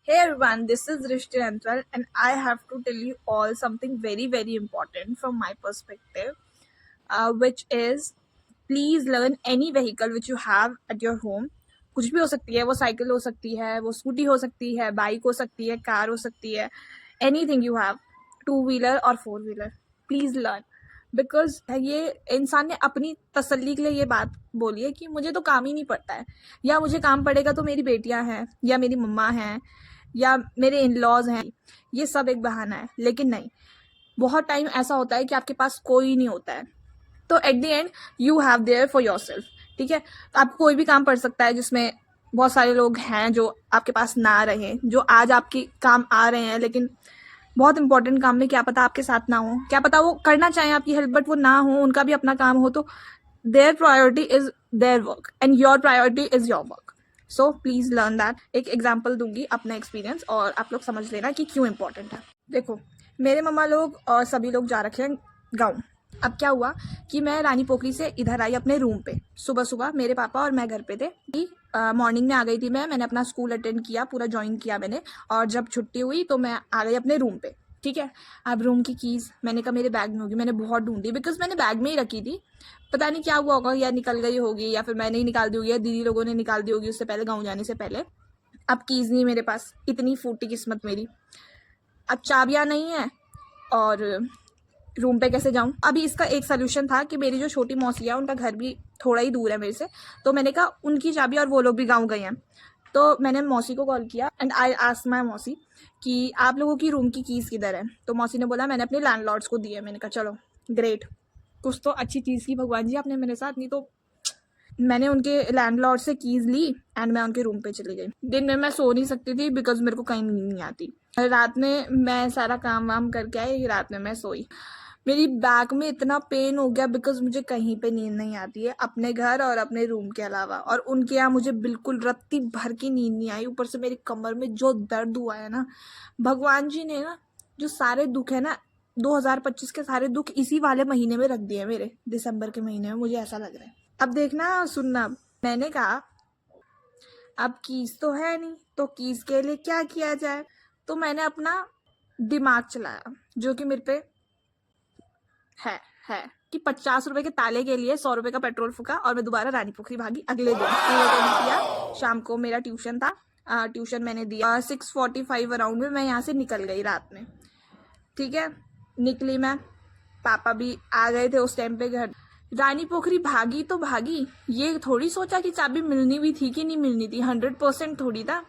Hey everyone, this is Rishti Antwal, and I have to tell you all something very, very important from my perspective, which is please learn any vehicle which you have at your home. कुछ भी हो सकती है, वो cycle हो सकती है, वो स्कूटी हो सकती है, बाइक हो सकती है, कार हो सकती है, anything you have, two wheeler और four wheeler, please learn. Because ये इंसान ने अपनी तसल्ली के लिए ये बात बोली है कि मुझे तो काम ही नहीं पड़ता है, या मुझे काम पड़ेगा तो मेरी बेटियां हैं या मेरी मम्मा हैं या मेरे इन लॉज हैं. ये सब एक बहाना है, लेकिन नहीं, बहुत टाइम ऐसा होता है कि आपके पास कोई नहीं होता है, तो at the end you have their for your self. ठीक है, तो आपको कोई भी काम पड़ सकता है जिसमें बहुत सारे लोग हैं जो आपके पास ना रहे, जो आज आपके काम आ रहे हैं, लेकिन बहुत इंपॉर्टेंट काम में क्या पता आपके साथ ना हो, क्या पता वो करना चाहें आपकी हेल्प बट वो ना हो, उनका भी अपना काम हो, तो there priority is their work and your priority is your work. So please learn that. एक एग्जाम्पल दूंगी अपना एक्सपीरियंस और आप लोग समझ लेना कि क्यों इंपॉर्टेंट है. देखो, मेरे मम्मा लोग और सभी लोग जा रखे हैं गाँव. अब क्या हुआ कि मैं रानी पोखरी से इधर आई अपने रूम पे. सुबह सुबह मेरे पापा और मैं घर पे थे. मॉर्निंग में आ गई थी मैंने अपना स्कूल अटेंड किया, पूरा ज्वाइन किया मैंने, और जब छुट्टी हुई तो मैं आ गई अपने रूम पे. ठीक है, अब रूम की कीज़ मैंने कहा मेरे बैग में होगी, मैंने बहुत ढूंढी बिकॉज मैंने बैग में ही रखी थी. पता नहीं क्या हुआ होगा, या निकल गई होगी या फिर मैंने ही निकाल दी होगी या दीदी लोगों ने निकाल दी होगी उससे पहले, गाँव जाने से पहले. अब कीज़ नहीं मेरे पास, इतनी फूटी किस्मत मेरी. अब चाबियाँ नहीं है और रूम पे कैसे जाऊं. अभी इसका एक सोल्यूशन था कि मेरी जो छोटी मौसी है उनका घर भी थोड़ा ही दूर है मेरे से, तो मैंने कहा उनकी चाबी, और वो लोग भी गांव गए हैं, तो मैंने मौसी को कॉल किया एंड आई आस्क्ड माय मौसी कि आप लोगों की रूम की कीज़ किधर है. तो मौसी ने बोला मैंने अपने लैंडलॉर्ड्स को दी है. मैंने कहा चलो ग्रेट, कुछ तो अच्छी चीज़ की भगवान जी आपने मेरे साथ, नहीं तो. मैंने उनके लैंडलॉर्ड से कीज़ ली एंड मैं उनके रूम पे चली गई. दिन में मैं सो नहीं सकती थी बिकॉज मेरे को कहीं नींद नहीं आती. रात में मैं सारा काम वाम करके आई, रात में मैं सोई, मेरी बैक में इतना पेन हो गया बिकॉज मुझे कहीं पे नींद नहीं आती है अपने घर और अपने रूम के अलावा, और उनके यहाँ मुझे बिल्कुल रत्ती भर की नींद नहीं आई. ऊपर से मेरी कमर में जो दर्द हुआ है ना, भगवान जी ने ना जो सारे दुख है ना 2025 के सारे दुख इसी वाले महीने में रख दिए मेरे, दिसंबर के महीने में, मुझे ऐसा लग रहा है. अब देखना सुनना, मैंने कहा अब कीज तो है नहीं, तो कीज के लिए क्या किया जाए, तो मैंने अपना दिमाग चलाया जो कि मेरे पे है कि 50 रुपए के ताले के लिए 100 रुपए का पेट्रोल फूका और मैं दोबारा रानी पोखरी भागी. अगले दिन किया, शाम को मेरा ट्यूशन था, ट्यूशन मैंने दिया. 6:45 अराउंड में मैं यहाँ से निकल गई रात में. ठीक है, निकली मैं, पापा भी आ गए थे उस टाइम पे घर. रानी पोखरी भागी तो भागी, ये थोड़ी सोचा कि चाबी मिलनी भी थी कि नहीं मिलनी थी. 100% थोड़ी था